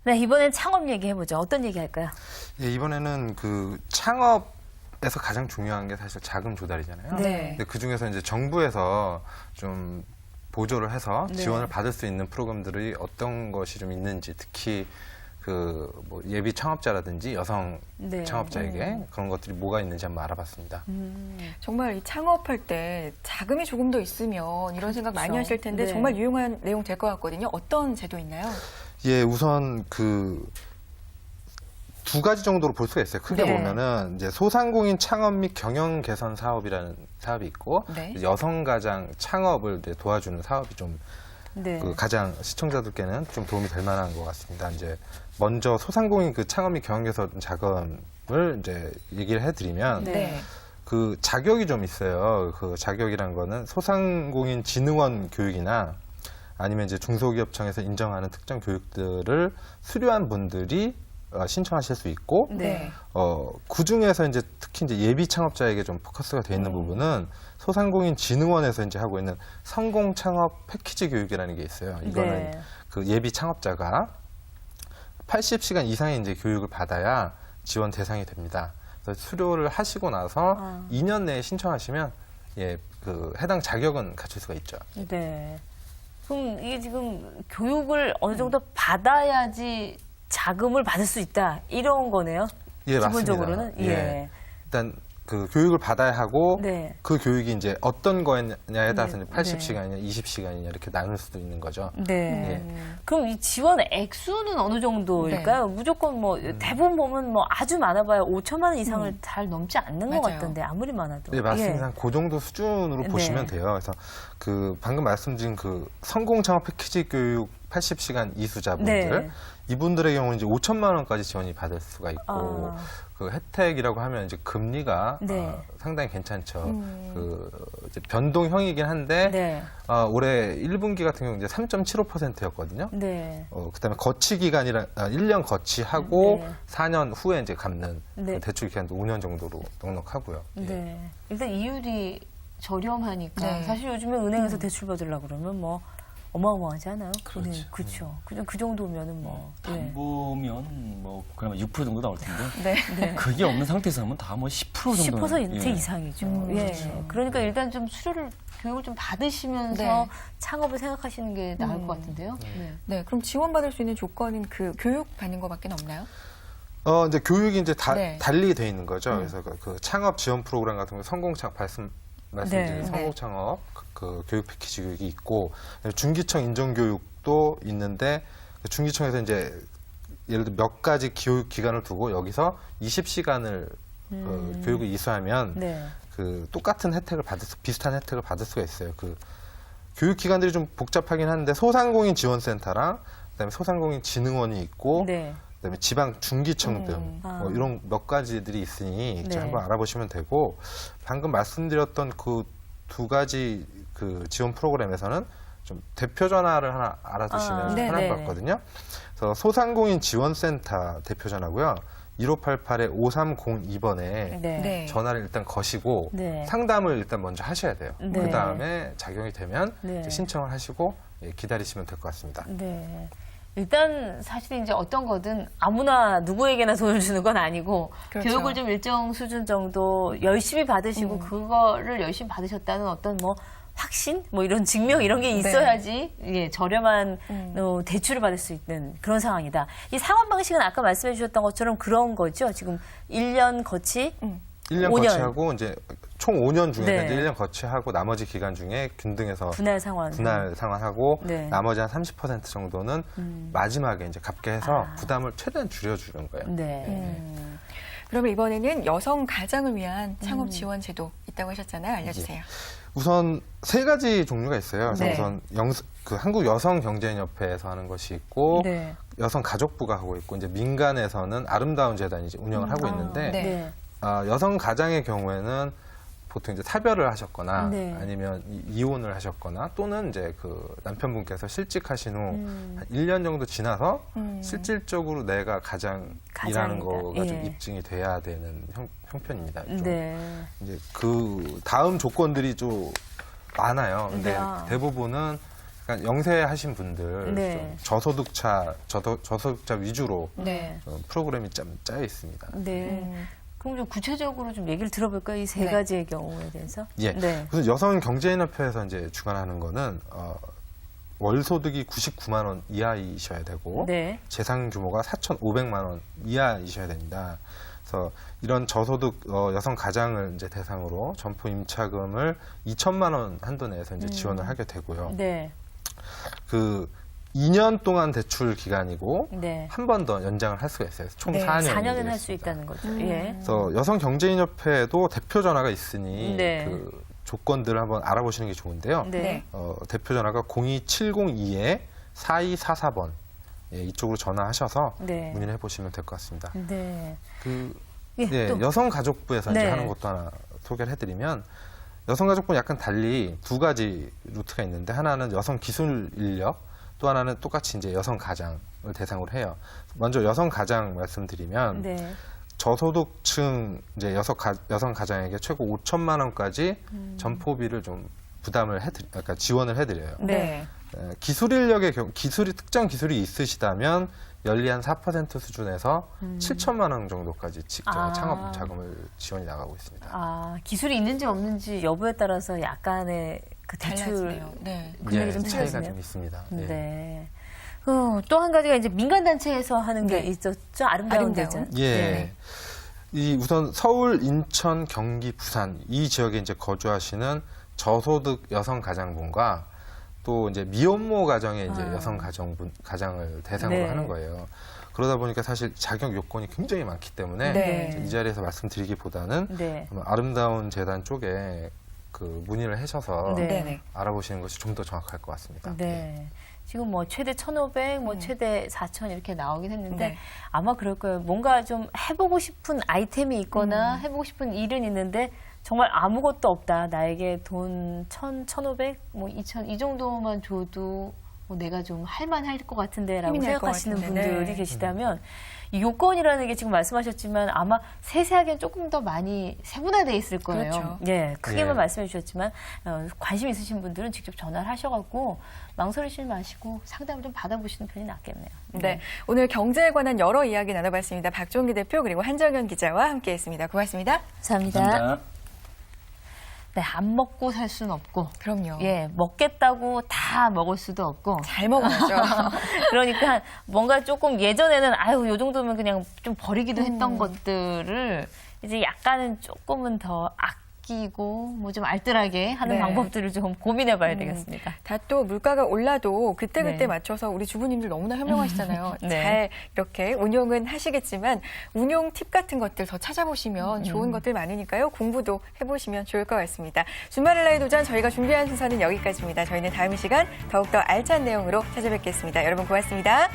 네, 이번엔 창업 얘기해보죠. 어떤 얘기 할까요? 예, 이번에는 그 창업에서 가장 중요한 게 사실 자금 조달이잖아요. 네. 근데 그 중에서 이제 정부에서 좀 보조를 해서 네. 지원을 받을 수 있는 프로그램들이 어떤 것이 좀 있는지, 특히 그 뭐 예비 창업자라든지 여성 네. 창업자에게 그런 것들이 뭐가 있는지 한번 알아봤습니다. 정말 이 창업할 때 자금이 조금 더 있으면 이런 생각 많이 그렇죠. 하실 텐데 네. 정말 유용한 내용 될 것 같거든요. 어떤 제도 있나요? 예, 우선 그 두 가지 정도로 볼 수가 있어요. 크게 네. 보면은 이제 소상공인 창업 및 경영 개선 사업이라는 사업이 있고 네. 여성 가장 창업을 이제 도와주는 사업이 좀 네. 그 가장 시청자들께는 좀 도움이 될 만한 것 같습니다. 이제 먼저 소상공인 그 창업 및 경영 개선 자금을 이제 얘기를 해드리면 네. 그 자격이 좀 있어요. 그 자격이란 거는 소상공인 진흥원 교육이나 아니면 이제 중소기업청에서 인정하는 특정 교육들을 수료한 분들이 신청하실 수 있고, 네. 그 중에서 이제 특히 이제 예비 창업자에게 좀 포커스가 돼 있는 부분은 소상공인 진흥원에서 이제 하고 있는 성공 창업 패키지 교육이라는 게 있어요. 이거는 네. 그 예비 창업자가 80시간 이상의 이제 교육을 받아야 지원 대상이 됩니다. 그래서 수료를 하시고 나서 2년 내에 신청하시면 예, 그 해당 자격은 갖출 수가 있죠. 네. 그럼 이게 지금 교육을 어느 정도 받아야지 자금을 받을 수 있다. 이런 거네요. 예, 기본적으로는. 맞습니다. 예. 일단 그 교육을 받아야 하고 네. 그 교육이 이제 어떤 거냐에 따라서 네. 이제 80시간이냐 20시간이냐 이렇게 나눌 수도 있는 거죠. 네. 예. 그럼 이 지원 액수는 어느 정도일까요? 무조건 뭐 대부분 보면 뭐 아주 많아봐야 5천만 원 이상을 잘 넘지 않는 것 맞아요. 같던데 아무리 많아도. 네, 맞습니다. 그 정도 수준으로 네. 보시면 돼요. 그래서 그 방금 말씀드린 그 성공 창업 패키지 교육 80시간 이수자분들 네. 이분들의 경우는 이제 5천만 원까지 지원이 받을 수가 있고 그 혜택이라고 하면 이제 금리가 네. 상당히 괜찮죠. 그 이제 변동형이긴 한데 네. 올해 1분기 같은 경우 이제 3.75%였거든요. 네. 그다음에 거치 기간이라 1년 거치하고 네. 4년 후에 이제 갚는 네. 그 대출 기간도 5년 정도로 넉넉하고요. 예. 네. 일단 이율이 저렴하니까 네. 사실 요즘에 은행에서 대출 받으려고 그러면 뭐 어마어마하지 않아요? 그렇죠. 네, 그렇죠. 그냥 그 정도면은 뭐. 예. 담보면 뭐 그러면 6% 정도 나올 텐데 네. 그게 없는 상태에서 하면 다 뭐 10% 정도 10% 이상이죠. 예. 그렇죠. 그러니까 일단 좀 수료를 교육을 좀 받으시면서 네. 창업을 생각하시는 게 나을 것 같은데요. 네. 네, 그럼 지원받을 수 있는 조건은 그 교육 받는 것밖에 없나요? 이제 교육이 이제 네. 달리 돼 있는 거죠. 그래서 그 창업 지원 프로그램 같은 거 말씀드린 네. 성공 창업 그 교육 패키지 교육이 있고 중기청 인정 교육도 있는데 중기청에서 이제 예를 들어 몇 가지 교육 기간을 두고 여기서 20시간을 교육을 이수하면 네. 그 똑같은 혜택을 비슷한 혜택을 받을 수가 있어요. 그 교육 기관들이 좀 복잡하긴 한데 소상공인 지원센터랑 그다음에 소상공인 진흥원이 있고 네. 그다음에 지방 중기청 등 뭐 이런 몇 가지들이 있으니 이제 네. 한번 알아보시면 되고 방금 말씀드렸던 그 두 가지 그 지원 프로그램에서는 좀 대표 전화를 하나 알아두시면 네, 편할 네. 것 같거든요. 그래서 소상공인 지원센터 대표 전화고요. 1588-5302번에 네. 네. 전화를 일단 거시고 네. 상담을 일단 먼저 하셔야 돼요. 네. 그 다음에 작용이 되면 네. 이제 신청을 하시고 기다리시면 될 것 같습니다. 네. 일단 사실 이제 어떤 거든 아무나 누구에게나 돈을 주는 건 아니고 그렇죠. 교육을 좀 일정 수준 정도 열심히 받으시고 그거를 열심히 받으셨다는 어떤 뭐 확신 뭐 이런 증명 이런 게 있어야지 예, 저렴한 대출을 받을 수 있는 그런 상황이다. 이 상환 방식은 아까 말씀해 주셨던 것처럼 그런 거죠. 지금 1년 거치 1년 5년. 거치하고 이제 총 5년 중에 네. 이제 1년 거치하고 나머지 기간 중에 균등해서 분할 상환. 분할 상환하고 네. 나머지 한 30% 정도는 마지막에 이제 갚게 해서 부담을 최대한 줄여주는 거예요. 네. 그러면 이번에는 여성 가장을 위한 창업 지원 제도 있다고 하셨잖아요. 알려주세요. 우선 세 가지 종류가 있어요. 그래서 네. 우선 그 한국 여성 경제인협회에서 하는 것이 있고 네. 여성 가족부가 하고 있고 이제 민간에서는 아름다운 재단이 이제 운영을 하고 있는데 네. 네. 여성 가장의 경우에는 보통 이제 사별을 하셨거나 네. 아니면 이혼을 하셨거나 또는 이제 그 남편분께서 실직하신 후 한 1년 정도 지나서 실질적으로 내가 가장이라는 가장이다. 거가 좀 예. 입증이 돼야 되는 형편입니다. 좀 네. 이제 그 다음 조건들이 좀 많아요. 근데 네. 대부분은 그러니까 영세하신 분들, 네. 좀 저소득자 위주로 네. 프로그램이 좀 짜여 있습니다. 네. 그럼 좀 구체적으로 좀 얘기를 들어볼까요? 이 세 네. 가지의 경우에 대해서. 예. 네. 그래서 여성경제인협회에서 이제 주관하는 거는 월 소득이 99만 원 이하이셔야 되고 네. 재산 규모가 4,500만 원 이하이셔야 됩니다. 그래서 이런 저소득 여성 가장을 이제 대상으로 점포 임차금을 2천만 원 한도 내에서 이제 지원을 하게 되고요. 네. 그 2년 동안 대출 기간이고 네. 한 번 더 연장을 할 수가 있어요. 총 네, 4년. 4년은 할 수 있다는 거죠. 예. 그래서 여성경제인협회도 대표 전화가 있으니 네. 그 조건들을 한번 알아보시는 게 좋은데요. 네. 대표 전화가 02702-4244번 이쪽으로 전화하셔서 네. 문의를 해보시면 될 것 같습니다. 네. 예, 또. 여성가족부에서 네. 이제 하는 것도 하나 소개를 해드리면 여성가족부는 약간 달리 두 가지 루트가 있는데 하나는 여성 기술 인력 또 하나는 똑같이 이제 여성 가장을 대상으로 해요. 먼저 여성 가장 말씀드리면 네. 저소득층 이제 여성 가장에게 최고 5천만 원까지 점포비를 좀 그러니까 지원을 해드려요. 네. 기술 인력의 경우 특정 기술이 있으시다면 연리한 4% 수준에서 7천만 원 정도까지 창업 자금을 지원이 나가고 있습니다. 아, 기술이 있는지 없는지 여부에 따라서 약간의 그 대출 달라지네요. 네. 금액이 좀 차이가 틀려지네요. 좀 있습니다. 예. 네. 또 한 가지가 이제 민간단체에서 하는 게 네. 있었죠. 아름다운 대전. 예. 네. 이 우선 서울, 인천, 경기, 부산 이 지역에 이제 거주하시는 저소득 여성 가장분과 또 이제 미혼모 가정의 이제 여성 가장을 대상으로 네. 하는 거예요. 그러다 보니까 사실 자격 요건이 굉장히 많기 때문에 네. 이 자리에서 말씀드리기보다는 네. 아름다운 재단 쪽에 그 문의를 하셔서 네. 네네. 알아보시는 것이 좀 더 정확할 것 같습니다. 네. 지금 뭐 최대 1,500, 뭐 최대 4,000 이렇게 나오긴 했는데 네. 아마 그럴 거예요. 뭔가 좀 해보고 싶은 아이템이 있거나 해보고 싶은 일은 있는데 정말 아무것도 없다. 나에게 돈 1,000, 1,500, 뭐 2,000 이 정도만 줘도 뭐 내가 좀 할만할 것 같은데라고 힘이 날 것 생각하시는 같은데. 분들이 네. 계시다면 이 요건이라는 게 지금 말씀하셨지만 아마 세세하게는 조금 더 많이 세분화되어 있을 거예요. 그렇죠. 예, 크게만 예. 말씀해 주셨지만 관심 있으신 분들은 직접 전화를 하셔갖고 망설이지 마시고 상담을 좀 받아보시는 편이 낫겠네요. 네. 오늘 경제에 관한 여러 이야기 나눠봤습니다. 박종기 대표 그리고 한정현 기자와 함께했습니다. 고맙습니다. 감사합니다. 감사합니다. 네, 안 먹고 살 수는 없고, 그럼요. 예, 먹겠다고 다 먹을 수도 없고. 잘 먹어야죠. 그러니까 뭔가 조금 예전에는 아유, 요 정도면 그냥 좀 버리기도 했던 것들을 이제 약간은 조금은 더 아끼고 뭐 좀 알뜰하게 하는 네. 방법들을 좀 고민해 봐야 되겠습니다. 다 또 물가가 올라도 그때그때 네. 맞춰서 우리 주부님들 너무나 현명하시잖아요. 네. 잘 이렇게 운용은 하시겠지만 운용 팁 같은 것들 더 찾아보시면 좋은 것들 많으니까요. 공부도 해보시면 좋을 것 같습니다. 주말을 나의 도전 저희가 준비한 순서는 여기까지입니다. 저희는 다음 시간 더욱더 알찬 내용으로 찾아뵙겠습니다. 여러분 고맙습니다.